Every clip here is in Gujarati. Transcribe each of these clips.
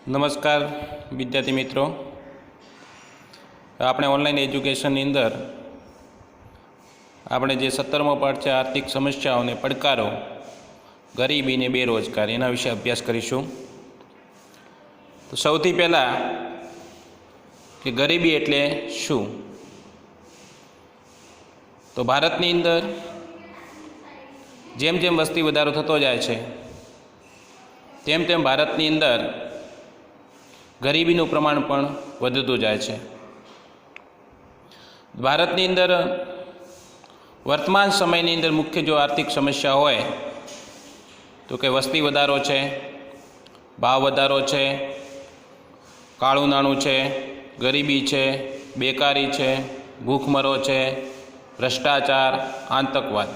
નમસ્કાર વિદ્યાર્થી મિત્રો, આપણે ઓનલાઈન એજ્યુકેશનની અંદર આપણે જે 17મો પાઠ છે આર્થિક સમસ્યાઓ અને પડકારો, ગરીબી અને બેરોજગારી, એના વિશે અભ્યાસ કરીશું. તો સૌથી પહેલાં કે ગરીબી એટલે શું? તો ભારતની અંદર જેમ જેમ વસ્તી વધારો થતો જાય છે તેમ તેમ ભારતની અંદર ગરીબીનું પ્રમાણ પણ વધતું જાય છે. ભારતની અંદર વર્તમાન સમયની અંદર મુખ્ય જો આર્થિક સમસ્યા હોય તો કે વસ્તી વધારો છે, ભાવ વધારો છે, કાળું નાણું છે, ગરીબી છે, બેકારી છે, ભૂખમરો છે, ભ્રષ્ટાચાર, આતંકવાદ,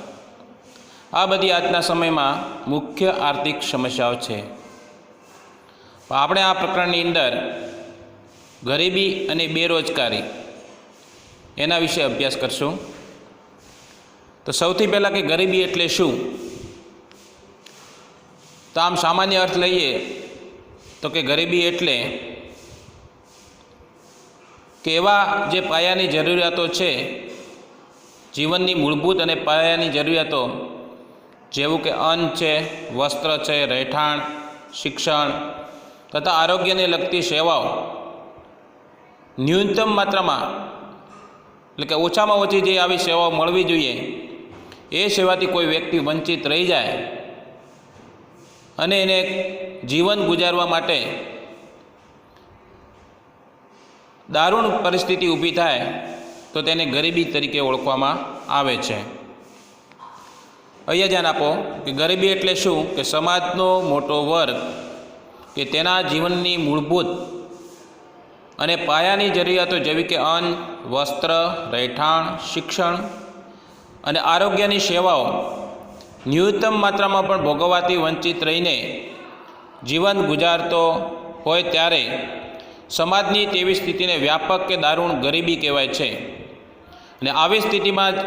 આ બધી આજના સમયમાં મુખ્ય આર્થિક સમસ્યાઓ છે. આપણે આ પ્રકરણની અંદર ગરીબી અને બેરોજગારી એના વિશે અભ્યાસ કરશું. તો સૌથી પહેલાં કે ગરીબી એટલે શું? તો આમ સામાન્ય અર્થ લઈએ તો કે ગરીબી એટલે કે એવા જે પાયાની જરૂરિયાતો છે, જીવનની મૂળભૂત અને પાયાની જરૂરિયાતો, જેવું કે અન્ન છે, વસ્ત્ર છે, રહેઠાણ, શિક્ષણ તથા આરોગ્યને લગતી સેવાઓ ન્યૂનતમ માત્રામાં, એટલે કે ઓછામાં ઓછી જે આવી સેવાઓ મળવી જોઈએ એ સેવાથી કોઈ વ્યક્તિ વંચિત રહી જાય અને એને જીવન ગુજારવા માટે દારૂણ પરિસ્થિતિ ઊભી થાય તો તેને ગરીબી તરીકે ઓળખવામાં આવે છે. અહીંયા ધ્યાન આપો કે ગરીબી એટલે શું? કે સમાજનો મોટો વર્ગ કે તેના જીવનની મૂળભૂત અને પાયાની જરૂરિયાતો જેવી કે અન્ન, વસ્ત્ર, રહેઠાણ, શિક્ષણ અને આરોગ્યની સેવાઓ ન્યૂનતમ માત્રામાં પણ ભોગવવાથી વંચિત રહીને જીવન ગુજારતો હોય ત્યારે સમાજની તેવી સ્થિતિને વ્યાપક કે દારૂણ ગરીબી કહેવાય છે. અને આવી સ્થિતિમાં જ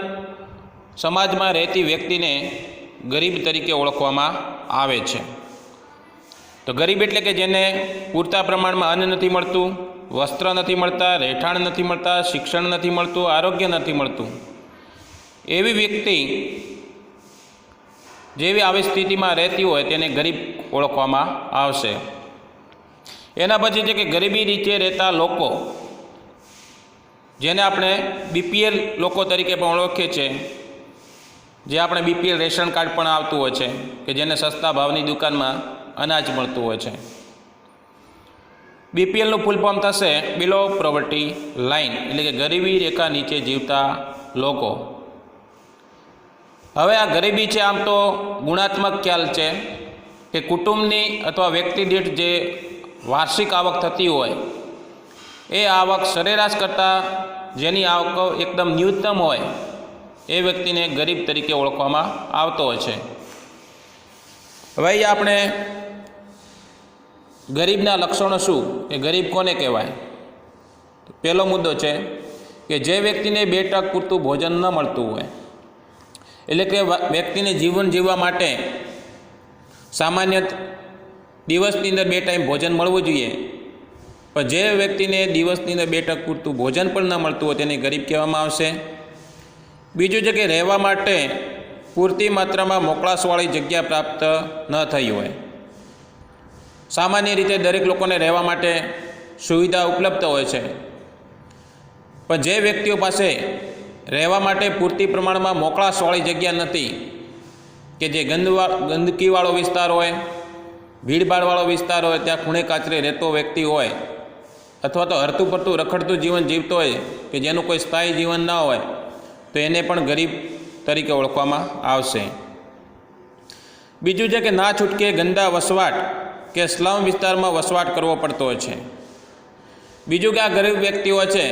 સમાજમાં રહેતી વ્યક્તિને ગરીબ તરીકે ઓળખવામાં આવે છે. તો ગરીબ એટલે કે જેને પૂરતા પ્રમાણમાં અન્ન નથી મળતું, વસ્ત્ર નથી મળતા, રહેઠાણ નથી મળતા, શિક્ષણ નથી મળતું, આરોગ્ય નથી મળતું, એવી વ્યક્તિ જેવી આવી સ્થિતિમાં રહેતી હોય તેને ગરીબ ઓળખવામાં આવશે. એના પછી છે કે ગરીબી નીચે રહેતા લોકો, જેને આપણે બીપીએલ લોકો તરીકે પણ ઓળખીએ છીએ, જે આપણે બીપીએલ રેશન કાર્ડ પણ આવતું હોય છે કે જેને સસ્તા ભાવની દુકાનમાં અનાજ મળતું હોય છે. બીપીએલનું ફૂલ ફોર્મ થશે બિલો પોવર્ટી લાઇન, એટલે કે ગરીબી રેખા નીચે જીવતા લોકો. હવે આ ગરીબી છે આમ તો ગુણાત્મક ખ્યાલ છે કે કુટુંબની અથવા વ્યક્તિ દીઠ જે વાર્ષિક આવક થતી હોય એ આવક સરેરાશ કરતાં જેની આવક એકદમ ન્યૂનતમ હોય એ વ્યક્તિને ગરીબ તરીકે ઓળખવામાં આવતો હોય છે. હવે આપણે ગરીબના લક્ષણો શું, કે ગરીબ કોને કહેવાય? પહેલો મુદ્દો છે કે જે વ્યક્તિને 2 ટક પૂરતું ભોજન ન મળતું હોય, એટલે કે વ્યક્તિને જીવન જીવવા માટે સામાન્ય દિવસની અંદર 2 ટાઈમ ભોજન મળવું જોઈએ, પણ જે વ્યક્તિને દિવસની અંદર 2 ટક પૂરતું ભોજન પણ ન મળતું હોય તેને ગરીબ કહેવામાં આવશે. બીજું છે કે રહેવા માટે પૂરતી માત્રામાં મોકળાશવાળી જગ્યા પ્રાપ્ત ન થઈ હોય. સામાન્ય રીતે દરેક લોકોને રહેવા માટે સુવિધા ઉપલબ્ધ હોય છે, પણ જે વ્યક્તિઓ પાસે રહેવા માટે પૂરતી પ્રમાણમાં મોકળાશવાળી જગ્યા નથી, કે જે ગંદકીવાળો વિસ્તાર હોય, ભીડભાડવાળો વિસ્તાર હોય, ત્યાં ખૂણે કાચરે રહેતો વ્યક્તિ હોય, અથવા તો હરતું ફરતું રખડતું જીવન જીવતો હોય કે જેનું કોઈ સ્થાયી જીવન ના હોય, તો એને પણ ગરીબ તરીકે ઓળખવામાં આવશે. બીજું છે કે ના છૂટકે ગંદા વસવાટ કે સ્લમ વિસ્તારમાં વસવાટ કરવો પડતો હોય છે. બીજું કે આ ગરીબ વ્યક્તિઓ છે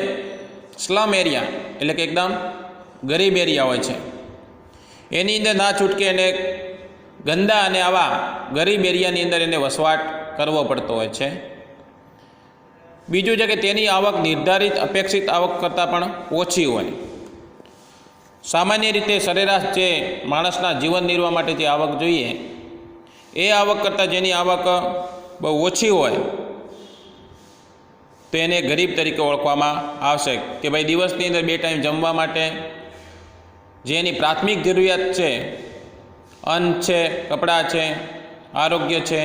સ્લમ એરિયા, એટલે કે એકદમ ગરીબ એરિયા હોય છે, એની અંદર ના છૂટકે એને ગંદા અને આવા ગરીબ એરિયાની અંદર એને વસવાટ કરવો પડતો હોય છે. બીજું છે કે તેની આવક નિર્ધારિત અપેક્ષિત આવક કરતાં પણ ઓછી હોય. સામાન્ય રીતે સરેરાશ જે માણસના જીવન નિર્વાહ માટે જે આવક જોઈએ એ આવક કરતાં જેની આવક બહુ ઓછી હોય તો એને ગરીબ તરીકે ઓળખવામાં આવશે કે ભાઈ દિવસની અંદર 2 ટાઈમ જમવા માટે જે એની પ્રાથમિક જરૂરિયાત છે, અન્ન છે, કપડાં છે, આરોગ્ય છે,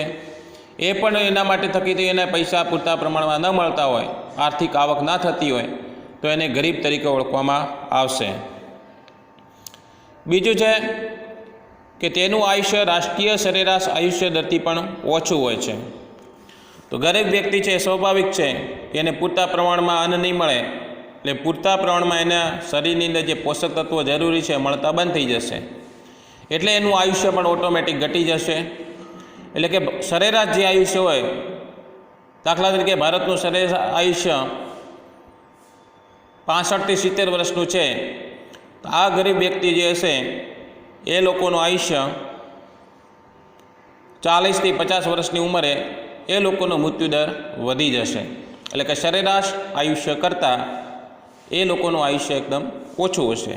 એ પણ એના માટે થકી એને પૈસા પૂરતા પ્રમાણમાં ન મળતા હોય, આર્થિક આવક ના થતી હોય, તો એને ગરીબ તરીકે ઓળખવામાં આવશે. બીજું છે કે તેનું આયુષ્ય રાષ્ટ્રીય સરેરાશ આયુષ્ય દરથી પણ ઓછું હોય છે. તો ગરીબ વ્યક્તિ છે, સ્વાભાવિક છે કે એને પૂરતા પ્રમાણમાં અન્ન નહીં મળે, એટલે પૂરતા પ્રમાણમાં એના શરીરની અંદર જે પોષક તત્વો જરૂરી છે મળતા બંધ થઈ જશે, એટલે એનું આયુષ્ય પણ ઓટોમેટિક ઘટી જશે. એટલે કે સરેરાશ જે આયુષ્ય હોય, દાખલા તરીકે ભારતનું સરેરાશ આયુષ્ય 65 થી 70 વર્ષનું છે, તો આ ગરીબ વ્યક્તિ જે હશે એ લોકોનું આયુષ્ય 40 થી 50 વર્ષની ઉંમરે એ લોકોનો મૃત્યુદર વધી જશે. એટલે કે સરેરાશ આયુષ્ય કરતાં એ લોકોનું આયુષ્ય એકદમ ઓછું હશે.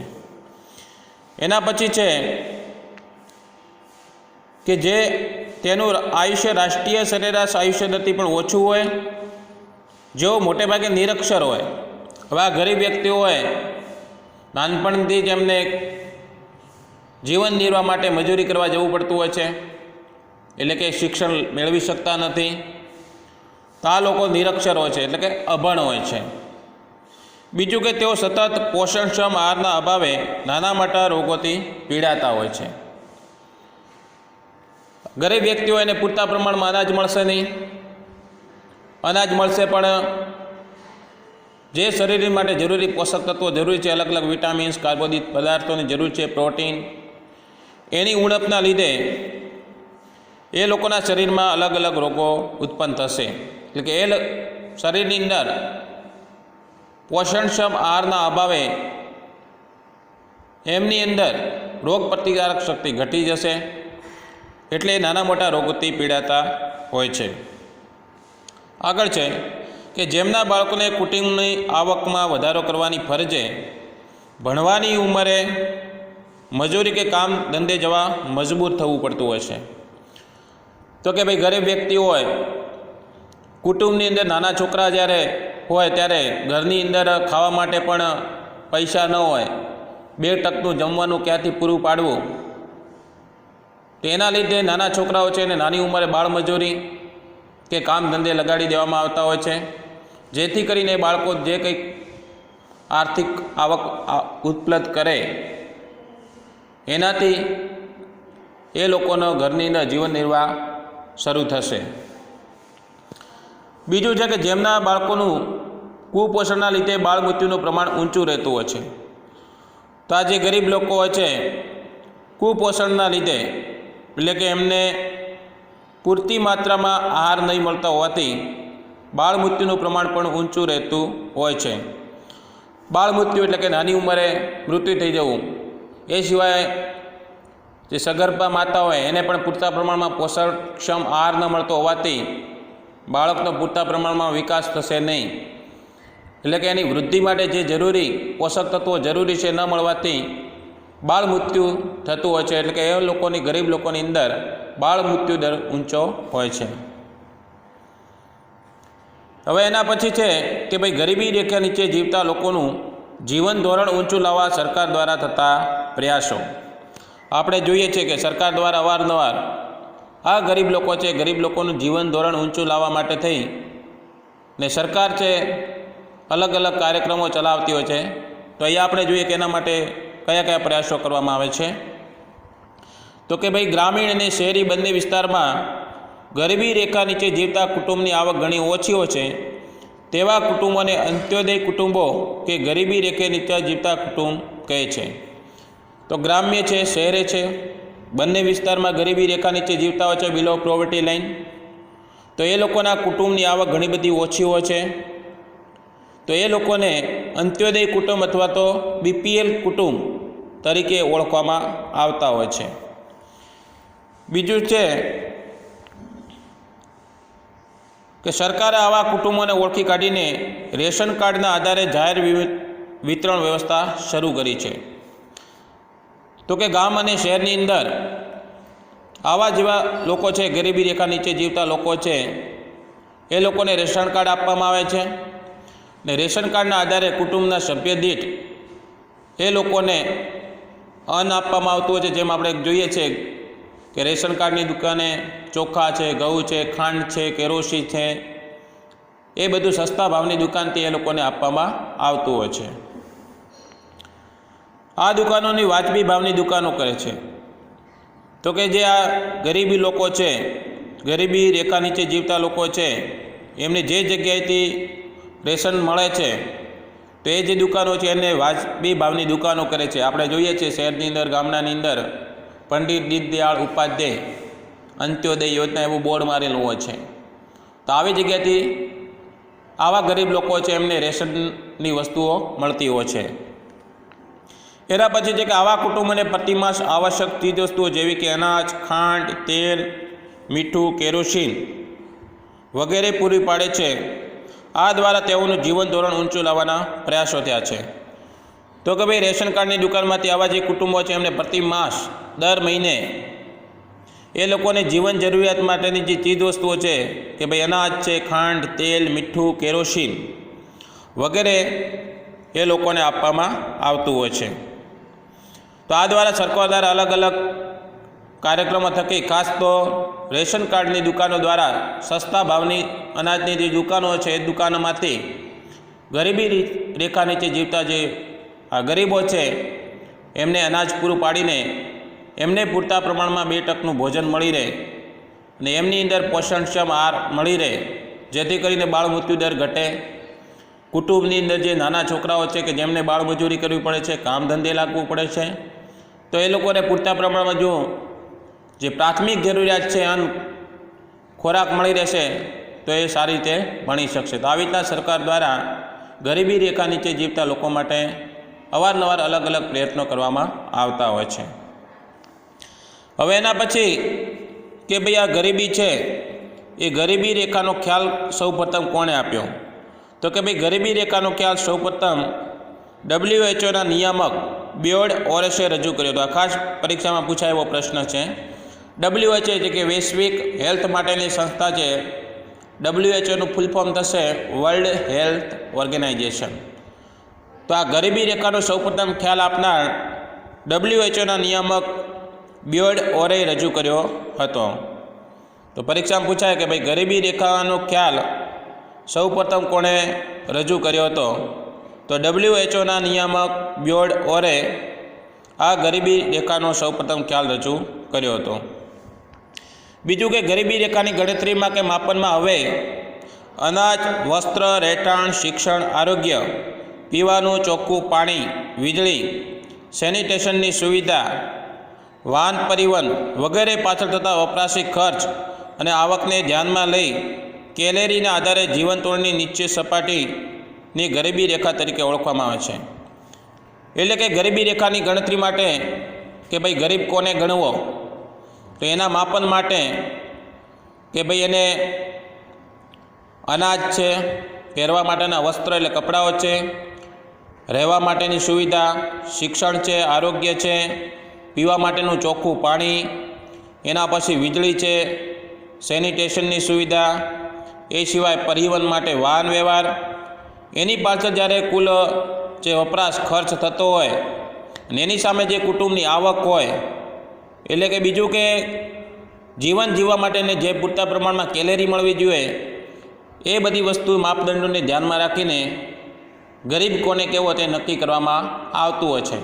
એના પછી છે કે જે તેનું આયુષ્ય રાષ્ટ્રીય સરેરાશ આયુષ્ય દરથી પણ ઓછું હોય, જેઓ મોટે ભાગે નિરક્ષર હોય. હવે આ ગરીબ વ્યક્તિઓ હોય, નાનપણથી જ એમને જીવન નિર્વાહ માટે મજૂરી કરવા જવું પડતું હોય છે, એટલે કે શિક્ષણ મેળવી શકતા નથી. તો આ લોકો નિરક્ષર હોય છે, એટલે કે અભણ હોય છે. બીજું કે તેઓ સતત પોષણક્ષમ આહારના અભાવે નાના મોટા રોગોથી પીડાતા હોય છે. ગરીબ વ્યક્તિઓ એને પૂરતા પ્રમાણમાં અનાજ મળશે નહીં. અનાજ મળશે પણ જે શરીર માટે જરૂરી પોષક તત્વો જરૂરી છે, અલગ અલગ વિટામિન્સ, કાર્બોદિત પદાર્થોની જરૂર છે, પ્રોટીન, એની ઉણપના લીધે એ લોકોના શરીરમાં અલગ અલગ રોગો ઉત્પન્ન થશે. એટલે કે એ શરીરની અંદર પોષણક્ષમ આહારના અભાવે એમની અંદર રોગ પ્રતિકારક શક્તિ ઘટી જશે, એટલે એ નાના મોટા રોગોથી પીડાતા હોય છે. આગળ છે કે જેમના બાળકોને કુટુંબની આવકમાં વધારો કરવાની ફરજે ભણવાની ઉંમરે મજૂરી કે કામ ધંધે જવા મજબૂર થવું પડતું હોય છે. તો કે ભાઈ ગરીબ વ્યક્તિ હોય, કુટુંબની અંદર નાના છોકરા જ્યારે હોય ત્યારે ઘરની અંદર ખાવા માટે પણ પૈસા ન હોય, 2 ટકનું જમવાનું ક્યાંથી પૂરું પાડવું, તેના લીધે નાના છોકરાઓ છે એને નાની ઉંમરે બાળમજૂરી કે કામ ધંધે લગાડી દેવામાં આવતા હોય છે, જેથી કરીને બાળકો જે કંઈક આર્થિક આવક ઉત્પન્ન કરે એનાથી એ લોકોનો ઘરની અંદર જીવન નિર્વાહ શરૂ થશે. બીજું છે કે જેમના બાળકોનું કુપોષણના લીધે બાળ મૃત્યુનું પ્રમાણ ઊંચું રહેતું હોય છે. તો આ જે ગરીબ લોકો હોય છે, કુપોષણના લીધે, એટલે કે એમને પૂરતી માત્રામાં આહાર નહીં મળતા હોવાથી બાળ મૃત્યુનું પ્રમાણ પણ ઊંચું રહેતું હોય છે. બાળ મૃત્યુ એટલે કે નાની ઉંમરે મૃત્યુ થઈ જવું. એ સિવાય જે સગર્ભા માતા હોય એને પણ પૂરતા પ્રમાણમાં પોષણક્ષમ આહાર ન મળતો હોવાથી બાળકનો પૂરતા પ્રમાણમાં વિકાસ થશે નહીં. એટલે કે એની વૃદ્ધિ માટે જે જરૂરી પોષક તત્વો જરૂરી છે ન મળવાથી બાળ મૃત્યુ થતું હોય છે. એટલે કે એ લોકોની, ગરીબ લોકોની અંદર બાળ મૃત્યુ દર ઊંચો હોય છે. હવે એના પછી છે કે ભાઈ ગરીબી રેખા નીચે જીવતા લોકોનું જીવન ધોરણ ઊંચું લાવવા સરકાર દ્વારા થતા પ્રયાસો. આપણે જોઈએ છીએ કે સરકાર દ્વારા અવારનવાર આ ગરીબ લોકો છે, ગરીબ લોકોનું જીવન ધોરણ ઊંચું લાવવા માટે થઈ ને સરકાર છે અલગ અલગ કાર્યક્રમો ચલાવતી હોય છે. તો અહીંયા આપણે જોઈએ કે એના માટે કયા કયા પ્રયાસો કરવામાં આવે છે. તો કે ભાઈ ગ્રામીણ અને શહેરી બંને વિસ્તારમાં ગરીબી રેખા નીચે જીવતા કુટુંબની આવક ઘણી ઓછી હોય છે, તેવા કુટુંબોને અંત્યોદય કુટુંબો કે ગરીબી રેખે નીચે જીવતા કુટુંબ કહે છે. તો ગ્રામ્ય છે, શહેરે છે, બંને વિસ્તારમાં ગરીબી રેખા નીચે જીવતા હોય છે, બિલો પોવર્ટી લાઇન. તો એ લોકોના કુટુંબની આવક ઘણી બધી ઓછી હોય છે. તો એ લોકોને અંત્યોદય કુટુંબ અથવા તો BPL કુટુંબ તરીકે ઓળખવામાં આવતા હોય છે. બીજું છે કે સરકારે આવા કુટુંબોને ઓળખી કાઢીને રેશન કાર્ડના આધારે જાહેર વિતરણ વ્યવસ્થા શરૂ કરી છે. તો કે ગામ અને શહેરની અંદર આવા જેવા લોકો છે, ગરીબી રેખા નીચે જીવતા લોકો છે, એ લોકોને રેશન કાર્ડ આપવામાં આવે છે. ને રેશન કાર્ડના આધારે કુટુંબના સભ્ય દીઠ એ લોકોને અન્ન આપવામાં આવતું હોય છે। જેમ આપણે જોઈએ છે કે રેશન કાર્ડની દુકાને ચોખા છે, ઘઉં છે, ખાંડ છે, કેરોસીન છે, એ બધું સસ્તા ભાવની દુકાનથી એ લોકોને આપવામાં આવતું હોય છે। આ દુકાનોની વાજબી ભાવની દુકાનો કરે છે। તો કે જે આ ગરીબી લોકો છે, ગરીબી રેખા નીચે જીવતા લોકો છે, એમને જે જગ્યાએથી રેશન મળે છે તો એ જે દુકાનો છે એને વાજબી ભાવની દુકાનો કરે છે। આપણે જોઈએ છીએ શહેરની અંદર, ગામડાની અંદર પંડિત દીનદયાળ ઉપાધ્યાય અંત્યોદય યોજના એવું બોર્ડ મારેલું હોય છે। તો આવી જગ્યાથી આવા ગરીબ લોકો છે એમને રેશનની વસ્તુઓ મળતી હોય છે। એના પછી છે કે આવા કુટુંબોને પ્રતિમાસ આવશ્યક ચીજવસ્તુઓ જેવી કે અનાજ, ખાંડ, તેલ, મીઠું, કેરોસીન વગેરે પૂરી પાડે છે। આ દ્વારા તેઓનું જીવન ધોરણ ઊંચું લાવવાના પ્રયાસો થયા છે। તો કે ભાઈ રેશન કાર્ડની દુકાનમાંથી આવા જે કુટુંબો છે એમને પ્રતિ માસ દર મહિને એ લોકોને જીવન જરૂરિયાત માટેની જે ચીજવસ્તુઓ છે કે ભાઈ અનાજ છે, ખાંડ, તેલ, મીઠું, કેરોસીન વગેરે એ લોકોને આપવામાં આવતું હોય છે। તો આ દ્વારા સરકાર દ્વારા અલગ અલગ કાર્યક્રમો થકી ખાસ તો રેશન કાર્ડની દુકાનો દ્વારા સસ્તા ભાવની અનાજની જે દુકાનો છે એ દુકાનોમાંથી ગરીબી રેખા નીચે જીવતા જે આ ગરીબો છે એમને અનાજ પૂરું પાડીને એમને પૂરતા પ્રમાણમાં 2 ટકનું ભોજન મળી રહે અને એમની અંદર પોષણક્ષમ આહાર મળી રહે, જેથી કરીને બાળ મૃત્યુદર ઘટે। કુટુંબની અંદર જે નાના છોકરાઓ છે કે જેમને બાળમજૂરી કરવી પડે છે, કામ ધંધે લાગવું પડે છે, તો એ લોકોને પૂરતા પ્રમાણમાં જો જે પ્રાથમિક જરૂરિયાત છે અન્ન ખોરાક મળી રહેશે તો એ સારી રીતે ભણી શકશે। તો આવી રીતના સરકાર દ્વારા ગરીબી રેખા નીચે જીવતા લોકો માટે અવારનવાર અલગ અલગ પ્રયત્નો કરવામાં આવતા હોય છે। હવે એના પછી કે ભાઈ આ ગરીબી છે એ ગરીબી રેખાનો ખ્યાલ સૌપ્રથમ કોણે આપ્યો? તો કે ભાઈ ગરીબી રેખાનો ખ્યાલ સૌપ્રથમ WHO નિયામક બેર્ડ ઓરેસે રજૂ કર્યો હતો। આ ખાસ પરીક્ષામાં પૂછાયેલો પ્રશ્ન છે। WHO એટલે કે વૈશ્વિક હેલ્થ માટેની સંસ્થા છે। WHOનું ફૂલ ફોર્મ થશે વર્લ્ડ હેલ્થ ઓર્ગેનાઇઝેશન। તો આ ગરીબી રેખાનો સૌપ્રથમ ખ્યાલ આપનાર WHOના નિયામક બેર્ડ ઓરે રજૂ કર્યો હતો। તો પરીક્ષામાં પૂછાય કે ભાઈ ગરીબી રેખાનો ખ્યાલ સૌપ્રથમ કોણે રજૂ કર્યો હતો? તો WHOના નિયામક બેર્ડ ઓરે આ ગરીબી રેખાનો સૌપ્રથમ ખ્યાલ રજૂ કર્યો હતો। બીજું કે ગરીબી રેખાની ગણતરીમાં કે માપનમાં હવે અનાજ, વસ્ત્ર, રહેઠાણ, શિક્ષણ, આરોગ્ય, પીવાનું ચોખ્ખું પાણી, વીજળી, સેનિટેશનની સુવિધા, વાહન પરિવહન વગેરે પાછળ થતા વપરાશી ખર્ચ અને આવકને ધ્યાનમાં લઈ કેલેરીના આધારે જીવન ધોરણની નીચે સપાટીની ગરીબી રેખા તરીકે ઓળખવામાં આવે છે। એટલે કે ગરીબી રેખાની ગણતરી માટે કે ભાઈ ગરીબ કોને ગણવો, તો એના માપન માટે કે ભાઈ એને અનાજ છે, પહેરવા માટેના વસ્ત્ર એટલે કપડાઓ છે, રહેવા માટેની સુવિધા, શિક્ષણ છે, આરોગ્ય છે, પીવા માટેનું ચોખ્ખું પાણી, એના પછી વીજળી છે, સેનિટેશનની સુવિધા, એ સિવાય પરિવહન માટે વાહન વ્યવહાર, એની પાછળ જ્યારે કુલ જે વપરાશ ખર્ચ થતો હોય અને એની સામે જે કુટુંબની આવક હોય, એટલે કે બીજું કે જીવન જીવવા માટેને જે પૂરતા પ્રમાણમાં કેલેરી મળવી જોઈએ એ બધી વસ્તુ માપદંડોને ધ્યાનમાં રાખીને ગરીબ કોને કેવો તે નક્કી કરવામાં આવતું હોય છે।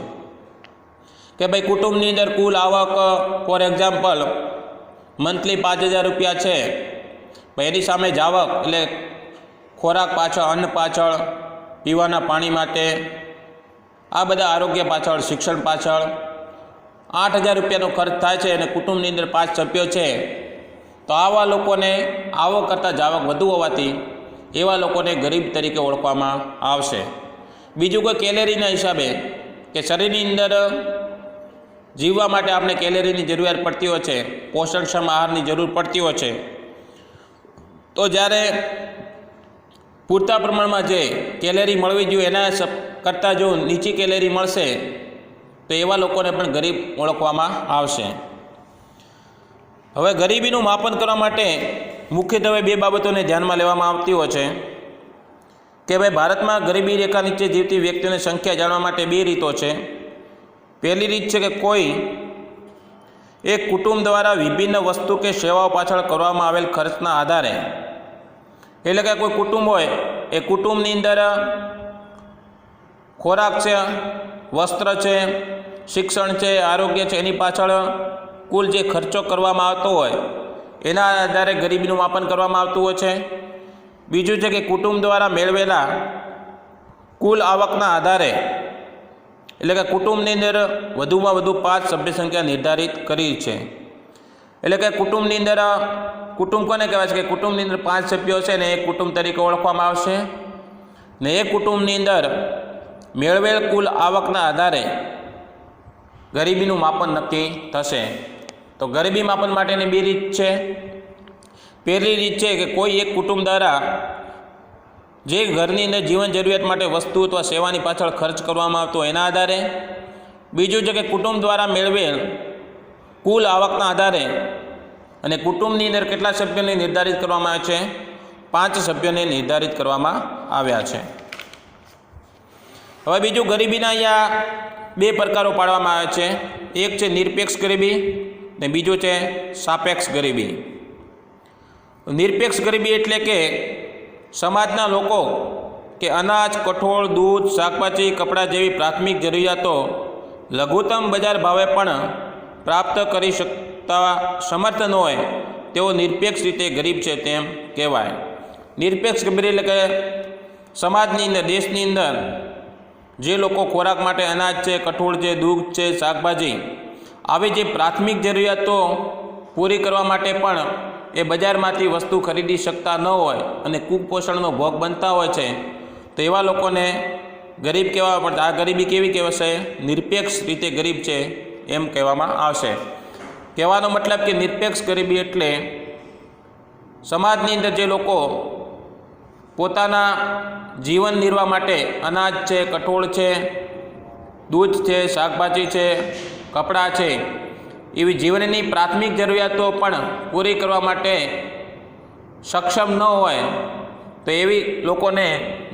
કે ભાઈ કુટુંબની અંદર કુલ આવક ફોર એક્ઝામ્પલ મંથલી 5,000 રૂપિયા છે, ભાઈ એની સામે જ આવક એટલે ખોરાક પાછળ, અન્ન પાછળ, પીવાના પાણી માટે, આ બધા આરોગ્ય પાછળ, શિક્ષણ પાછળ 8,000 રૂપિયાનો ખર્ચ થાય છે અને કુટુંબની અંદર 5 સભ્યો છે, તો આવા લોકોને આવક કરતાં જાવક વધુ હોવાથી એવા લોકોને ગરીબ તરીકે ઓળખવામાં આવશે। બીજું કોઈ કેલેરીના હિસાબે કે શરીરની અંદર જીવવા માટે આપણે કેલેરીની જરૂરિયાત પડતી હોય છે, પોષણક્ષમ આહારની જરૂર પડતી હોય છે, તો જ્યારે પૂરતા પ્રમાણમાં જે કેલેરી મળવી જોઈએ એના કરતાં જો નીચી કેલેરી મળશે તો એવા લોકોને પણ ગરીબ ઓળખવામાં આવશે। હવે ગરીબીનું માપન કરવા માટે મુખ્યત્વે 2 બાબતોને ધ્યાનમાં લેવામાં આવતી હોય છે। કે ભાઈ ભારતમાં ગરીબી રેખા નીચે જીવતી વ્યક્તિઓની સંખ્યા જાણવા માટે બે રીતો છે. પહેલી રીત છે કે કોઈ એક કુટુંબ દ્વારા વિભિન્ન વસ્તુ કે સેવાઓ પાછળ કરવામાં આવેલ ખર્ચના આધારે, એટલે કે કોઈ કુટુંબ હોય એ કુટુંબની અંદર ખોરાક છે, વસ્ત્ર છે, શિક્ષણ છે, આરોગ્ય છે, એની પાછળ કુલ જે ખર્ચો કરવામાં આવતો હોય એના આધારે ગરીબીનું માપન કરવામાં આવતું હોય છે. બીજું છે કે કુટુંબ દ્વારા મેળવેલા કુલ આવકના આધારે, એટલે કે કુટુંબની અંદર વધુમાં વધુ 5 સભ્ય સંખ્યા નિર્ધારિત કરી છે. એટલે કે કુટુંબની અંદર કુટુંબ કોને કહેવાય છે કે કુટુંબની અંદર 5 સભ્યો છે ને એક કુટુંબ તરીકે ઓળખવામાં આવશે. ને એ કુટુંબની અંદર મેળવેલ કુલ આવકના આધારે ગરીબીનું માપન નક્કી થશે. તો ગરીબી માપન માટેની બે રીત છે. પહેલી રીત છે કે કોઈ એક કુટુંબ દ્વારા જે ઘરની અંદર જીવન જરૂરિયાત માટે વસ્તુ અથવા સેવાની પાછળ ખર્ચ કરવામાં આવતો એના આધારે. બીજું છે કે કુટુંબ દ્વારા મેળવેલ કુલ આવકના આધારે, અને કુટુંબની અંદર કેટલા સભ્યોને નિર્ધારિત કરવામાં આવે છે? 5 સભ્યોને નિર્ધારિત કરવામાં આવ્યા છે. હવે બીજું ગરીબીના અહીંયા બે પ્રકારો પાડવામાં આવે છે. એક છે નિરપેક્ષ ગરીબી ને બીજું છે સાપેક્ષ ગરીબી. નિરપેક્ષ ગરીબી એટલે કે સમાજના લોકો કે અનાજ, કઠોળ, દૂધ, શાકભાજી, કપડાં જેવી પ્રાથમિક જરૂરિયાતો લઘુત્તમ બજાર ભાવે પણ પ્રાપ્ત કરી શકતા સમર્થ ન હોય તેઓ નિરપેક્ષ રીતે ગરીબ છે તેમ કહેવાય. નિરપેક્ષ ગરીબી એટલે કે સમાજની અંદર, દેશની અંદર જે લોકો ખોરાક માટે અનાજ છે, કઠોળ છે, દૂધ છે, શાકભાજી આવી જે પ્રાથમિક જરૂરિયાતો પૂરી કરવા માટે પણ એ બજારમાંથી વસ્તુ ખરીદી શકતા ન હોય અને કુપોષણનો ભોગ બનતા હોય છે, તો એવા લોકોને ગરીબ કહેવા પડે. આ ગરીબી કેવી કહેવાશે? નિરપેક્ષ રીતે ગરીબ છે એમ કહેવામાં આવશે. કહેવાનો મતલબ કે નિરપેક્ષ ગરીબી એટલે સમાજની અંદર જે લોકો પોતાના જીવન નિર્વાહ માટે અનાજ છે, કઠોળ છે, દૂધ છે, શાકભાજી છે, કપડાં છે એવી જીવનની પ્રાથમિક જરૂરિયાતો પણ પૂરી કરવા માટે સક્ષમ ન હોય તો એવી લોકોને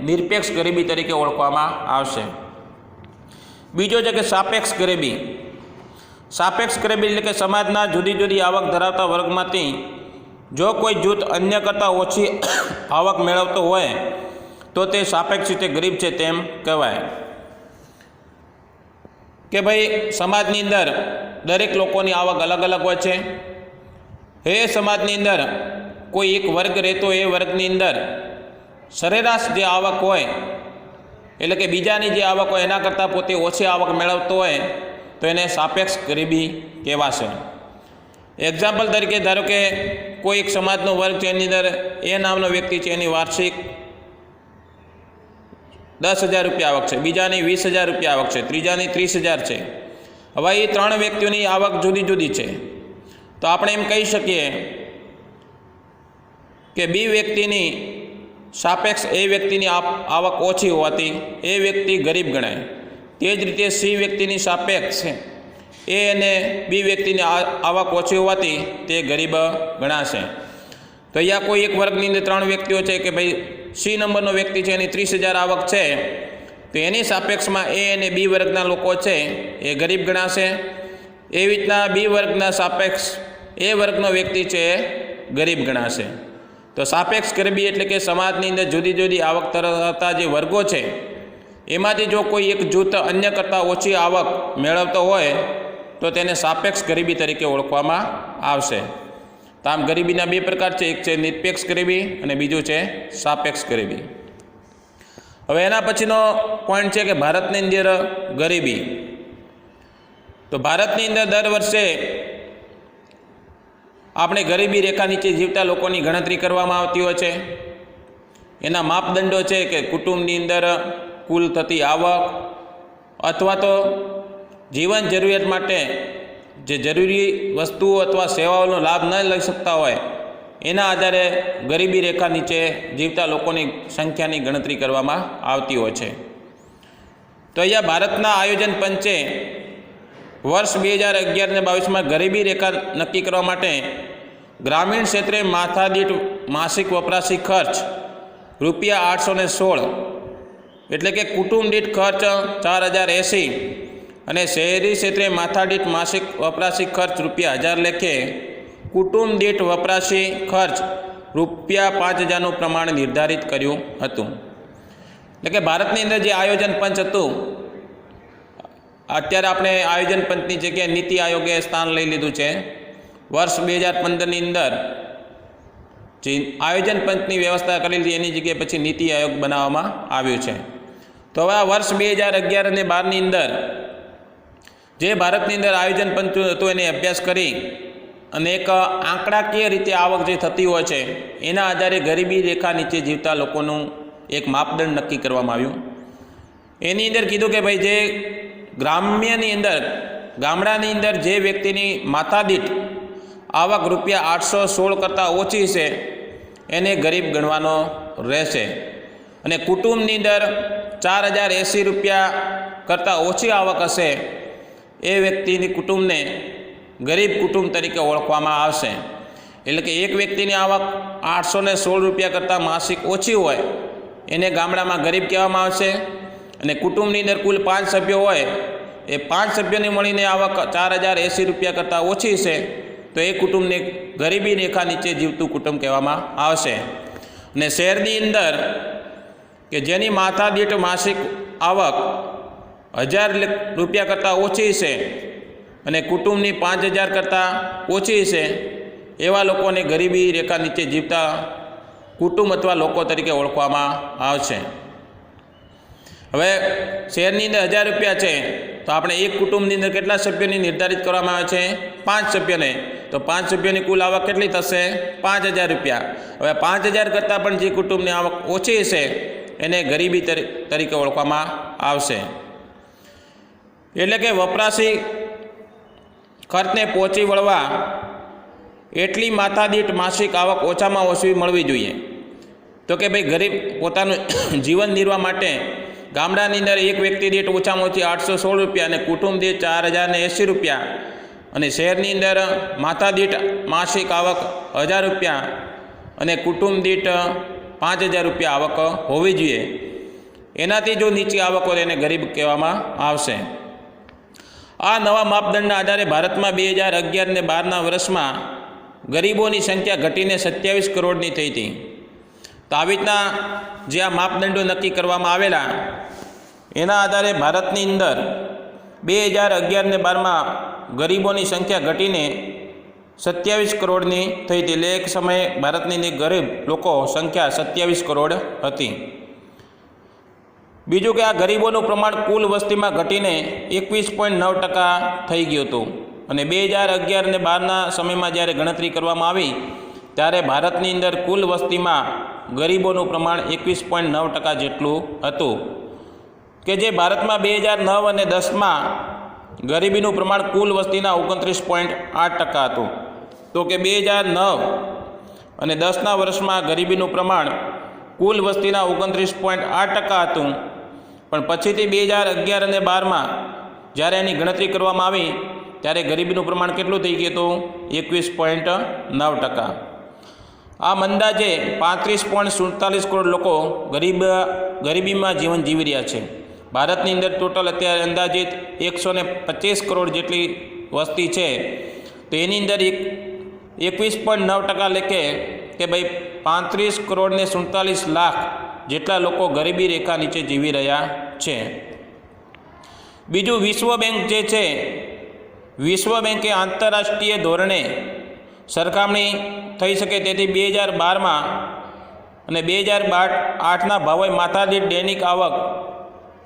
નિરપેક્ષ ગરીબી તરીકે ઓળખવામાં આવશે. બીજો છે કે સાપેક્ષ ગરીબી. સાપેક્ષ ગરીબી એટલે કે સમાજના જુદી જુદી આવક ધરાવતા વર્ગમાંથી જો કોઈ જૂથ અન્ય કરતાં ઓછી આવક મેળવતો હોય તો તે સાપેક્ષ રીતે ગરીબ છે તેમ કહેવાય. કે ભાઈ સમાજની અંદર દરેક લોકોની આવક અલગ અલગ હોય છે. એ સમાજની અંદર કોઈ એક વર્ગ રહેતો, એ વર્ગની અંદર સરેરાશ જે આવક હોય, એટલે કે બીજાની જે આવક હોય એના કરતાં પોતે ઓછી આવક મેળવતો હોય તો એને સાપેક્ષ ગરીબી કહેવાશે. એક્ઝામ્પલ તરીકે ધારો કે કોઈ એક સમાજનો વર્ગ છે, એની અંદર એ નામનો વ્યક્તિ છે, એની વાર્ષિક 10,000 રૂપિયા આવક છે, બીજાની 20,000 રૂપિયા આવક છે, ત્રીજાની 30,000 છે. હવે એ 3 વ્યક્તિઓની આવક જુદી જુદી છે. તો આપણે એમ કહી શકીએ કે બી વ્યક્તિની સાપેક્ષ એ વ્યક્તિની આવક ઓછી હોવાથી એ વ્યક્તિ ગરીબ ગણાય. તે જ રીતે સી વ્યક્તિની સાપેક્ષ એ અને બી વ્યક્તિની આવક ઓછી હોવાથી તે ગરીબ ગણાશે. તો અહીંયા કોઈ એક વર્ગની અંદર 3 વ્યક્તિઓ છે કે ભાઈ સી નંબરનો વ્યક્તિ છે, એની 30,000 આવક છે, તો એની સાપેક્ષમાં એ અને બી વર્ગના લોકો છે એ ગરીબ ગણાશે. એવી રીતના બી વર્ગના સાપેક્ષ એ વર્ગનો વ્યક્તિ છે એ ગરીબ ગણાશે. તો સાપેક્ષ ગરીબી એટલે કે સમાજની અંદર જુદી જુદી આવક ધરાવતા જે વર્ગો છે એમાંથી જો કોઈ એક જૂથ અન્ય કરતાં ઓછી આવક મેળવતો હોય તો તેને સાપેક્ષ ગરીબી તરીકે ઓળખવામાં આવશે. તો આમ ગરીબીના 2 પ્રકાર છે. એક છે નિરપેક્ષ ગરીબી અને બીજું છે સાપેક્ષ ગરીબી. હવે એના પછીનો પોઈન્ટ છે કે ભારતની અંદર ગરીબી. તો ભારતની અંદર દર વર્ષે આપણે ગરીબી રેખા નીચે જીવતા લોકોની ગણતરી કરવામાં આવતી હોય છે. એના માપદંડો છે કે કુટુંબની અંદર કુલ થતી આવક અથવા તો જીવન જરૂરિયાત માટે જે જરૂરી વસ્તુઓ અથવા સેવાઓનો લાભ ન લઈ શકતા હોય એના આધારે ગરીબી રેખા નીચે જીવતા લોકોની સંખ્યાની ગણતરી કરવામાં આવતી હોય છે. તો અહીંયા ભારતના આયોજન પંચે વર્ષ 2011 ને 22માં ગરીબી રેખા નક્કી કરવા માટે ગ્રામીણ ક્ષેત્રે માથાદીઠ માસિક વપરાશી ખર્ચ ₹816 એટલે કે કુટુંબ દીઠ ખર્ચ 4080 અને શહેરી ક્ષેત્રે માથાદીઠ માસિક વપરાશી ખર્ચ ₹1000 લેખે કુટુંબ દીઠ વપરાશી ખર્ચ ₹5000નું પ્રમાણ નિર્ધારિત કર્યું હતું. એટલે કે ભારતની અંદર જે આયોજન પંચ હતું, અત્યારે આપણે આયોજન પંચની જગ્યાએ નીતિ આયોગે સ્થાન લઈ લીધું છે. વર્ષ 2015ની અંદર જે આયોજન પંચની વ્યવસ્થા કરેલી હતી એની જગ્યાએ પછી નીતિ આયોગ બનાવવામાં આવ્યું છે. તો હવે આ વર્ષ 2011 અને 12ની અંદર જે ભારતની અંદર આયોજન પંચ હતું એને અભ્યાસ કરી અને એક આંકડાકીય રીતે આવક જે થતી હોય છે એના આધારે ગરીબી રેખા નીચે જીવતા લોકોનું એક માપદંડ નક્કી કરવામાં આવ્યું. એની અંદર કીધું કે ભાઈ જે ગ્રામ્યની અંદર ગામડાની અંદર જે વ્યક્તિની માથાદીઠ આવક ₹816 કરતાં ઓછી છે એને ગરીબ ગણવાનો રહેશે અને કુટુંબની અંદર ₹4080 કરતાં ઓછી આવક હશે એ વ્યક્તિની કુટુંબને ગરીબ કુટુંબ તરીકે ઓળખવામાં આવશે. એટલે કે એક વ્યક્તિની આવક ₹816 કરતાં માસિક ઓછી હોય એને ગામડામાં ગરીબ કહેવામાં આવશે અને કુટુંબની અંદર કુલ 5 સભ્યો હોય એ 5 સભ્યોની મળીને આવક ₹4080 કરતાં ઓછી છે તો એ કુટુંબને ગરીબી રેખા નીચે જીવતું કુટુંબ કહેવામાં આવશે. અને શહેરની અંદર કે જેની માથાદીઠ માસિક આવક ₹1000 કરતાં ઓછી છે અને કુટુંબની 5000 કરતાં ઓછી છે એવા લોકોને ગરીબી રેખા નીચે જીવતા કુટુંબ અથવા લોકો તરીકે ઓળખવામાં આવશે. હવે શહેરની અંદર ₹1000 છે તો આપણે એક કુટુંબની અંદર કેટલા સભ્યોની નિર્ધારિત કરવામાં આવે છે? 5 સભ્યોને. તો 5 સભ્યોની કુલ આવક કેટલી થશે? ₹5000. હવે 5000 કરતાં પણ જે કુટુંબની આવક ઓછી છે એને ગરીબી તરીકે ઓળખવામાં આવશે. એટલે કે વપરાશી ખર્ચને પહોંચી વળવા એટલી માથાદીઠ માસિક આવક ઓછામાં ઓછી મળવી જોઈએ. તો કે ભાઈ ગરીબ પોતાનું જીવન નિર્વાહ માટે ગામડાની અંદર એક વ્યક્તિ દીઠ ઓછામાં ઓછી ₹816 અને કુટુંબ દીઠ ₹4080 અને શહેરની અંદર માથાદીઠ માસિક આવક ₹1000 અને કુટુંબ દીઠ ₹5000 આવક હોવી જોઈએ. એનાથી જો નીચી આવક હોય એને ગરીબ કહેવામાં આવશે. આ નવા માપદંડના આધારે ભારતમાં 2011 અને 12ના વર્ષમાં ગરીબોની સંખ્યા ઘટીને 27 કરોડની થઈ હતી. તો આવી રીતના જે આ માપદંડો નક્કી કરવામાં આવેલા એના આધારે ભારતની અંદર 2011 અને 12માં ગરીબોની સંખ્યા ઘટીને 27 કરોડની થઈ હતી. એટલે એક સમયે ભારતની અંદર ગરીબ લોકો સંખ્યા 27 કરોડ હતી. બીજું કે આ ગરીબોનું પ્રમાણ કુલ વસ્તીમાં ઘટીને 21.9% થઈ ગયું હતું અને 2011 અને 12ના સમયમાં જ્યારે ગણતરી કરવામાં આવી ત્યારે ભારતની અંદર કુલ વસ્તીમાં ગરીબોનું પ્રમાણ 21.9% જેટલું હતું કે જે ભારતમાં 2009 અને 10માં ગરીબીનું પ્રમાણ કુલ વસ્તીના 29.8% હતું. તો કે 2009 અને 10ના વર્ષમાં ગરીબીનું પ્રમાણ કુલ વસ્તીના 29.8% હતું. પણ પછીથી 2011 અને 12માં જ્યારે એની ગણતરી કરવામાં આવી ત્યારે ગરીબીનું પ્રમાણ કેટલું થઈ ગયું હતું? 21.9%. આમ અંદાજે 35.47 કરોડ લોકો ગરીબીમાં જીવન જીવી રહ્યા છે. ભારતની અંદર ટોટલ અત્યારે અંદાજિત 125 કરોડ જેટલી વસ્તી છે. તો એની અંદર 21.9% લેખે કે ભાઈ 35 કરોડ ને 47 લાખ જેટલા લોકો ગરીબી રેખા નીચે જીવી રહ્યા છે. બીજું વિશ્વ બેંક જે છે, વિશ્વ બેંકે આંતરરાષ્ટ્રીય ધોરણે સરખામણી થઈ શકે તેથી 2012માં અને 2008ના ભાવોએ માથાદીઠ દૈનિક આવક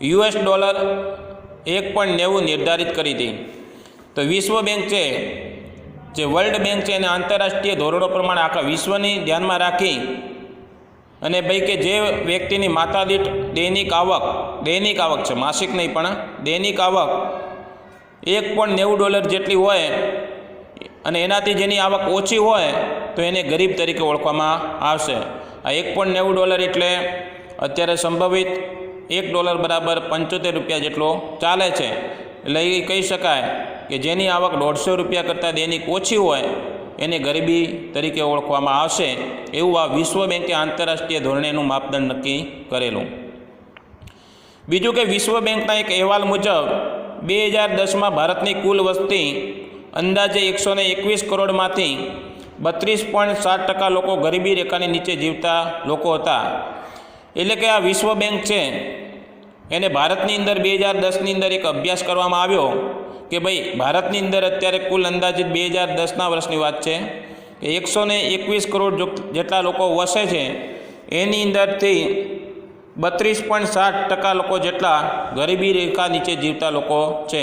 $1.90 નિર્ધારિત કરી હતી. તો વિશ્વ બેંક છે જે વર્લ્ડ બેંક છે એને આંતરરાષ્ટ્રીય ધોરણો પ્રમાણે આખા વિશ્વની ધ્યાનમાં રાખી અને ભાઈ કે જે વ્યક્તિની માથાદીઠ દૈનિક આવક છે, માસિક નહીં પણ દૈનિક આવક $1.90 જેટલી હોય અને એનાથી જેની આવક ઓછી હોય તો એને ગરીબ તરીકે ઓળખવામાં આવશે. આ $1.90 એટલે અત્યારે સંભવિત $1 બરાબર ₹75 જેટલો ચાલે છે. એટલે એ કહી શકાય કે જેની આવક ₹150 કરતાં દૈનિક ઓછી હોય એને ગરીબી તરીકે ઓળખવામાં આવશે, એવું આ વિશ્વ બેંકે આંતરરાષ્ટ્રીય ધોરણે એનું માપદંડ નક્કી કરેલું. બીજું કે વિશ્વ બેંકના એક અહેવાલ મુજબ 2010માં ભારતની કુલ વસ્તી અંદાજે 121 કરોડમાંથી 32.7% લોકો ગરીબી રેખાની નીચે જીવતા લોકો હતા. એટલે કે આ વિશ્વ બેંક છે એને ભારતની અંદર 2010ની અંદર એક અભ્યાસ કરવામાં આવ્યો કે ભાઈ ભારતની અંદર અત્યારે કુલ અંદાજિત 2010ના વર્ષની વાત છે કે 121 કરોડ જેટલા લોકો વસે છે, એની અંદરથી 32.7% લોકો જેટલા ગરીબી રેખા નીચે જીવતા લોકો છે.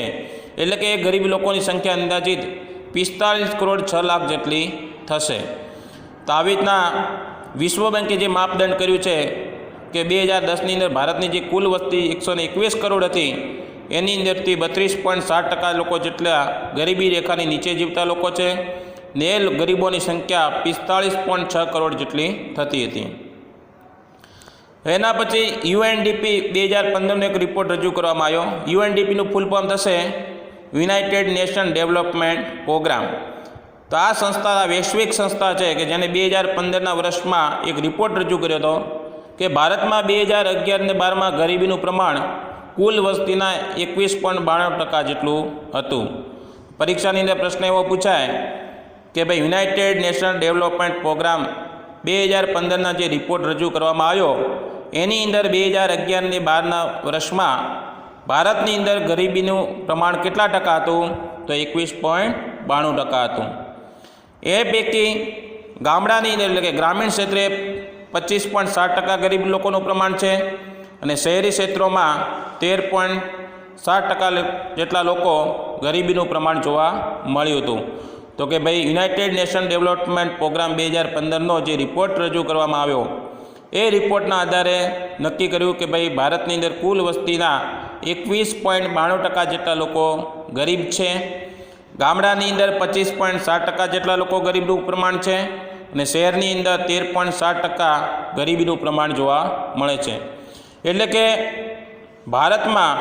એટલે કે એ ગરીબ લોકોની સંખ્યા અંદાજિત 45 કરોડ 6 લાખ જેટલી થશે. તો આવી રીતના વિશ્વ બેંકે જે માપદંડ કર્યું છે કે 2010ની અંદર ભારતની જે કુલ વસ્તી 121 કરોડ હતી, એની અંદરથી 32.7% લોકો જેટલા ગરીબી રેખાની નીચે જીવતા લોકો છે ને એ ગરીબોની સંખ્યા 45.6 કરોડ જેટલી થતી હતી. એના પછી યુએનડીપી 2015નો એક રિપોર્ટ રજૂ કરવામાં આવ્યો. યુએનડીપીનું ફૂલ ફોર્મ થશે યુનાઇટેડ નેશન ડેવલપમેન્ટ પ્રોગ્રામ. તો આ સંસ્થા આ વૈશ્વિક સંસ્થા છે કે જેને 2015ના વર્ષમાં એક રિપોર્ટ રજૂ કર્યો હતો કે ભારતમાં 2011 ને 12માં ગરીબીનું પ્રમાણ કુલ વસ્તીના 21.92% જેટલું હતું. પરીક્ષાની અંદર પ્રશ્ન એવો પૂછાય કે ભાઈ યુનાઇટેડ નેશન ડેવલપમેન્ટ પ્રોગ્રામ 2015ના જે રિપોર્ટ રજૂ કરવામાં આવ્યો એની અંદર 2011 ને 12ના વર્ષમાં ભારતની અંદર ગરીબીનું પ્રમાણ કેટલા ટકા હતું? તો 21.92% હતું. એ પૈકી ગામડાની અંદર એટલે કે ગ્રામીણ ક્ષેત્રે 25.7% ગરીબ લોકોનું પ્રમાણ છે અને શહેરી ક્ષેત્રોમાં 13.7% જેટલા લોકો ગરીબીનું પ્રમાણ જોવા મળ્યું હતું. તો કે ભાઈ યુનાઇટેડ નેશન ડેવલપમેન્ટ પ્રોગ્રામ 2015નો જે રિપોર્ટ રજૂ કરવામાં આવ્યો એ રિપોર્ટના આધારે નક્કી કર્યું કે ભાઈ ભારતની અંદર કુલ વસ્તીના 21.92% જેટલા લોકો ગરીબ છે. ગામડાની અંદર 25.7% જેટલા લોકો ગરીબનું પ્રમાણ છે અને શહેરની અંદર 13.7% ગરીબીનું પ્રમાણ જોવા મળે છે. એટલે કે ભારતમાં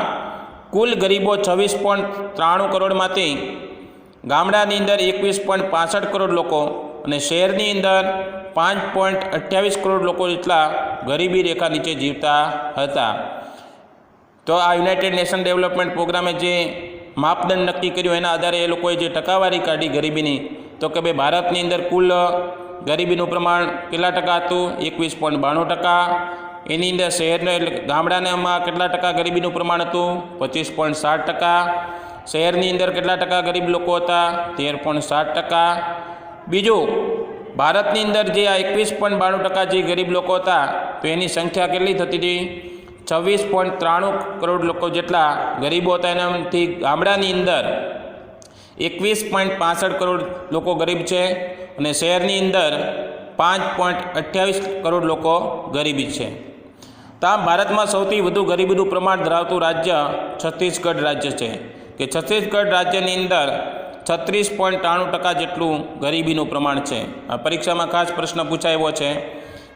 કુલ ગરીબો 26.93 કરોડમાંથી ગામડાની અંદર 21.65 કરોડ લોકો અને શહેરની અંદર 5.28 કરોડ લોકો જેટલા ગરીબી રેખા નીચે જીવતા હતા. તો આ યુનાઇટેડ નેશન ડેવલપમેન્ટ પ્રોગ્રામે જે માપદંડ નક્કી કર્યું એના આધારે એ લોકોએ જે ટકાવારી કાઢી ગરીબીની, તો કે ભાઈ ભારતની અંદર કુલ ગરીબીનું પ્રમાણ કેટલા ટકા હતું? 21.92%. એની અંદર શહેરના એટલે ગામડાનામાં કેટલા ટકા ગરીબીનું પ્રમાણ હતું? 25.7%. શહેરની અંદર કેટલા ટકા ગરીબ લોકો હતા? 13.7%. બીજું ભારતની અંદર જે આ 21.92% જે ગરીબ લોકો હતા તો એની સંખ્યા કેટલી થતી હતી? 26.93 કરોડ લોકો જેટલા ગરીબો હતા. એનાથી ગામડાની અંદર 21.65 કરોડ લોકો ગરીબ છે અને શહેરની અંદર 5.28 કરોડ લોકો ગરીબી છે. તો આમ ભારતમાં સૌથી વધુ ગરીબીનું પ્રમાણ ધરાવતું રાજ્ય છત્તીસગઢ રાજ્ય છે કે છત્તીસગઢ રાજ્યની અંદર 36.93% જેટલું ગરીબીનું પ્રમાણ છે. આ પરીક્ષામાં ખાસ પ્રશ્ન પૂછાયો છે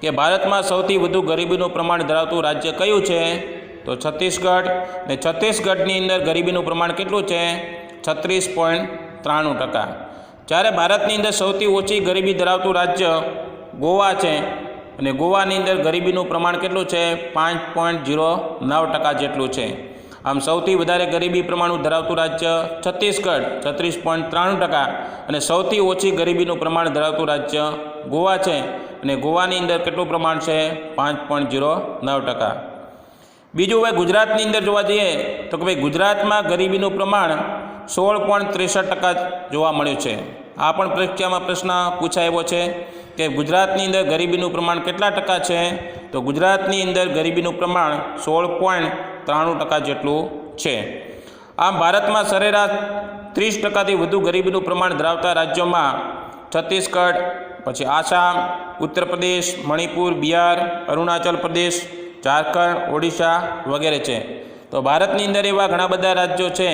કે ભારતમાં સૌથી વધુ ગરીબીનું પ્રમાણ ધરાવતું રાજ્ય કયું છે? તો છત્તીસગઢ. ને છત્તીસગઢની અંદર ગરીબીનું પ્રમાણ કેટલું છે? 36.93%. જ્યારે ભારતની અંદર સૌથી ઓછી ગરીબી ધરાવતું રાજ્ય ગોવા છે અને ગોવાની અંદર ગરીબીનું પ્રમાણ કેટલું છે? 5.09% જેટલું છે. આમ સૌથી વધારે ગરીબી પ્રમાણ ધરાવતું રાજ્ય છત્તીસગઢ 36.93% અને સૌથી ઓછી ગરીબીનું પ્રમાણ ધરાવતું રાજ્ય ગોવા છે અને ગોવાની અંદર કેટલું પ્રમાણ છે? 5.09%. બીજું હવે ગુજરાતની અંદર જોવા જઈએ તો કે ભાઈ ગુજરાતમાં ગરીબીનું પ્રમાણ 16.63% જોવા મળ્યું છે. આ પણ પરીક્ષામાં પ્રશ્ન પૂછાયો છે કે ગુજરાતની અંદર ગરીબીનું પ્રમાણ કેટલા ટકા છે? તો ગુજરાતની અંદર ગરીબીનું પ્રમાણ 16.93% જેટલું છે. આમ ભારતમાં સરેરાશ 30%થી વધુ ગરીબીનું પ્રમાણ ધરાવતા રાજ્યોમાં છત્તીસગઢ, પછી આસામ, ઉત્તર પ્રદેશ, મણિપુર, બિહાર, અરુણાચલ પ્રદેશ, ઝારખંડ, ઓડિશા વગેરે છે. તો ભારતની અંદર એવા ઘણા બધા રાજ્યો છે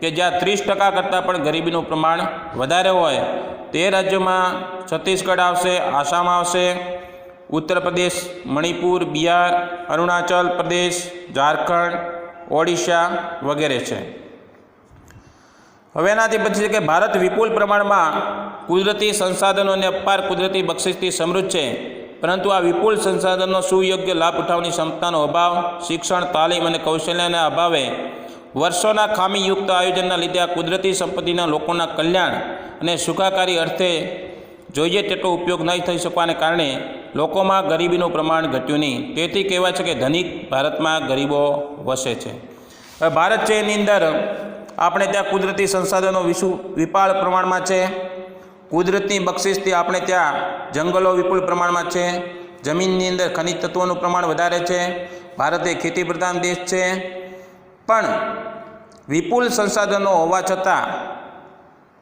કે જ્યાં 30% કરતાં પણ ગરીબીનું પ્રમાણ વધારે હોય. તે રાજ્યોમાં છત્તીસગઢ આવશે, આસામ આવશે, ઉત્તર પ્રદેશ, મણિપુર, બિહાર, અરુણાચલ પ્રદેશ, ઝારખંડ, ઓડિશા વગેરે છે. હવે એનાથી પછી કે ભારત વિપુલ પ્રમાણમાં કુદરતી સંસાધનો અને અપાર કુદરતી બક્ષિસથી સમૃદ્ધ છે, પરંતુ આ વિપુલ સંસાધનનો સુયોગ્ય લાભ ઉઠાવવાની ક્ષમતાનો અભાવ, શિક્ષણ, તાલીમ અને કૌશલ્યના અભાવે વર્ષોના ખામીયુક્ત આયોજનના લીધે આ કુદરતી સંપત્તિના લોકોના કલ્યાણ અને સુખાકારી અર્થે જોઈએ તેટલો ઉપયોગ નહીં થઈ શકવાને કારણે લોકોમાં ગરીબીનું પ્રમાણ ઘટ્યું નહીં. તેથી કહેવાય છે કે ધનિક ભારતમાં ગરીબો વસે છે. હવે ભારત છે એની અંદર આપણે ત્યાં કુદરતી સંસાધનો વિશાળ પ્રમાણમાં છે. કુદરતની બક્ષિસથી આપણે ત્યાં જંગલો વિપુલ પ્રમાણમાં છે. જમીનની અંદર ખનિજ તત્વોનું પ્રમાણ વધારે છે. ભારત એ ખેતી પ્રધાન દેશ છે. પણ વિપુલ સંસાધનો હોવા છતાં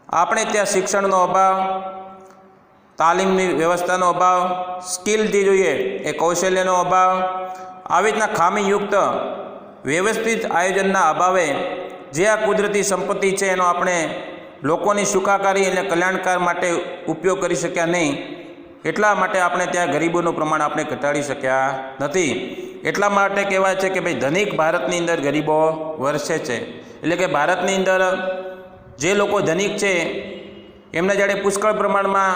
આપણે ત્યાં શિક્ષણનો અભાવ, તાલીમની વ્યવસ્થાનો અભાવ, સ્કિલ જે જોઈએ એ કૌશલ્યનો અભાવ, આવી રીતના ખામીયુક્ત વ્યવસ્થિત આયોજનના અભાવે જે આ કુદરતી સંપત્તિ છે એનો આપણે લોકોની સુખાકારી અને કલ્યાણકાર માટે ઉપયોગ કરી શક્યા નહીં. એટલા માટે આપણે ત્યાં ગરીબોનું પ્રમાણ આપણે ઘટાડી શક્યા નથી. એટલા માટે કહેવાય છે કે ભાઈ ધનિક ભારતની અંદર ગરીબો વસે છે. એટલે કે ભારતની અંદર જે લોકો ધનિક છે એમના જોડે પુષ્કળ પ્રમાણમાં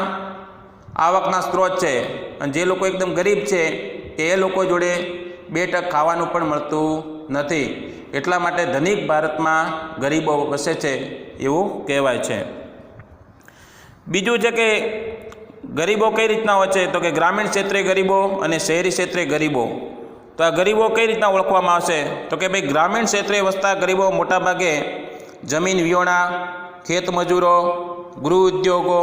આવકના સ્ત્રોત છે, અને જે લોકો એકદમ ગરીબ છે એ લોકો જોડે 2 ટક ખાવાનું પણ મળતું નથી. એટલા માટે ધનિક ભારતમાં ગરીબો વસે છે એવું કહેવાય છે. બીજું છે કે ગરીબો કઈ રીતના હોય છે, તો કે ગ્રામીણ ક્ષેત્રે ગરીબો અને શહેરી ક્ષેત્રે ગરીબો. તો આ ગરીબો કઈ રીતના ઓળખવામાં આવશે, તો કે ભાઈ ગ્રામીણ ક્ષેત્રે વસતા ગરીબો મોટાભાગે જમીન વિહોણા, ખેત મજૂરો, ગૃહ ઉદ્યોગો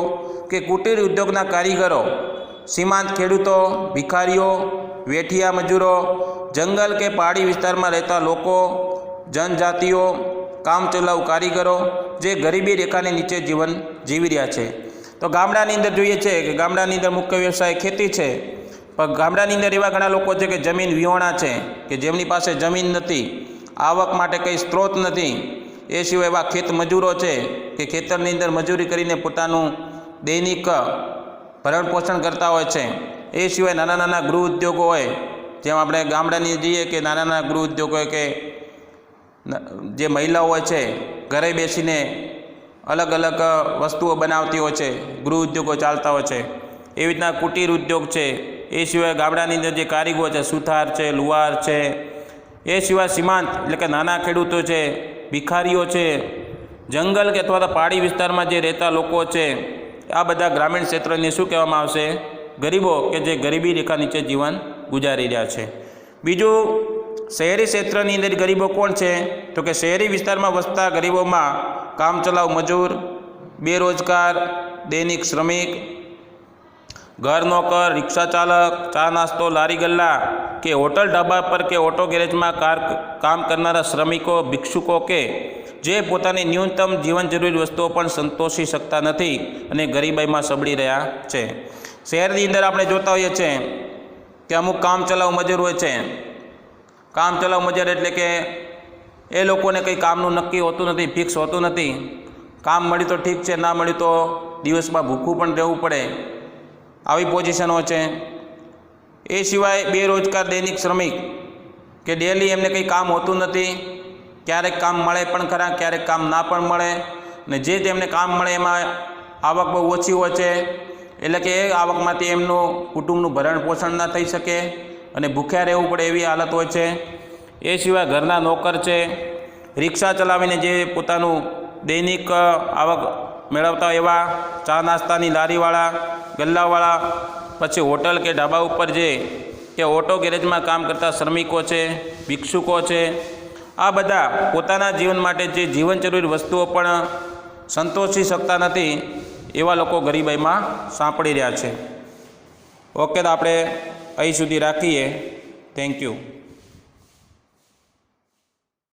કે કુટીર ઉદ્યોગના કારીગરો, સીમાંત ખેડૂતો, ભિખારીઓ, વેઠિયા મજૂરો, જંગલ કે પહાડી વિસ્તારમાં રહેતા લોકો, જનજાતિઓ, કામચલાઉ કારીગરો જે ગરીબી રેખાની નીચે જીવન જીવી રહ્યા છે. તો ગામડાની અંદર જોઈએ છે કે ગામડાની અંદર મુખ્ય વ્યવસાય ખેતી છે, પણ ગામડાની અંદર એવા ઘણા લોકો છે કે જમીન વિહોણા છે, કે જેમની પાસે જમીન નથી, આવક માટે કંઈ સ્ત્રોત નથી. એ સિવાય એવા ખેત મજૂરો છે કે ખેતરની અંદર મજૂરી કરીને પોતાનું દૈનિક ભરણ પોષણ કરતા હોય છે. એ સિવાય નાના નાના ગૃહ ઉદ્યોગો હોય, જેમ આપણે ગામડાની જઈએ કે નાના નાના ગૃહ ઉદ્યોગો હોય કે જે મહિલાઓ હોય છે ઘરે બેસીને અલગ અલગ વસ્તુઓ બનાવતી હોય છે, ગૃહ ઉદ્યોગો ચાલતા હોય છે. એવી રીતના કુટીર ઉદ્યોગ છે. એ સિવાય ગામડાની અંદર જે કારીગરો છે, સુથાર છે, લુહાર છે. એ સિવાય સીમાંત એટલે કે નાના ખેડૂતો છે, ભિખારીઓ છે, જંગલ કે અથવા તો પહાડી વિસ્તારમાં જે રહેતા લોકો છે, આ બધા ગ્રામીણ ક્ષેત્રને શું કહેવામાં આવશે, ગરીબો, કે જે ગરીબી રેખા નીચે જીવન ગુજારી રહ્યા છે. બીજું શહેરી ક્ષેત્રની અંદર ગરીબો કોણ છે, તો કે શહેરી વિસ્તારમાં વસતા ગરીબોમાં કામચલાઉ મજૂર, બેરોજગાર, દૈનિક શ્રમિક, ઘર નોકર, રિક્ષા ચાલક, ચા નાસ્તો, લારી ગલ્લા કે હોટલ ઢાબા પર કે ઓટો ગેરેજમાં કામ કરનારા શ્રમિકો, ભિક્ષુકો કે જે પોતાની ન્યૂનતમ જીવન જરૂરી વસ્તુઓ પણ સંતોષી શકતા નથી અને ગરીબાઈમાં સબળી રહ્યા છે. શહેરની અંદર આપણે જોતા હોઈએ છીએ કે અમુક કામચલાઉ મજૂર હોય છે. કામચલાઉ મજૂર એટલે કે એ લોકોને કંઈ કામનું નક્કી હોતું નથી, ફિક્સ હોતું નથી. કામ મળ્યું તો ઠીક છે, ના મળ્યું તો દિવસમાં ભૂખું પણ રહેવું પડે, આવી પોઝિશનો છે. એ સિવાય બેરોજગાર દૈનિક શ્રમિક કે ડેલી એમને કંઈ કામ હોતું નથી. ક્યારેક કામ મળે પણ ખરા, ક્યારેક કામ ના પણ મળે, ને જે તેમને કામ મળે એમાં આવક બહુ ઓછી હોય છે. એટલે કે એ આવકમાંથી એમનું કુટુંબનું ભરણ પોષણ ના થઈ શકે અને ભૂખ્યા રહેવું પડે એવી હાલત હોય છે. એ સિવાય ઘરના નોકર છે, રિક્ષા ચલાવીને જે પોતાનું દૈનિક આવક મેળવતા એવા, ચા નાસ્તાની લારીવાળા, ગલ્લાવાળા, પછી હોટલ કે ઢાબા ઉપર જે કે ઓટો ગેરેજમાં કામ કરતા શ્રમિકો છે, ભિક્ષુકો છે. આ બધા પોતાના જીવન માટે જે જીવન જરૂરી વસ્તુઓ પણ સંતોષી શકતા નથી, એવા લોકો ગરીબાઈમાં સાંપડી રહ્યા છે. ઓકે, તો આપણે અહીં સુધી રાખીએ. Thank you.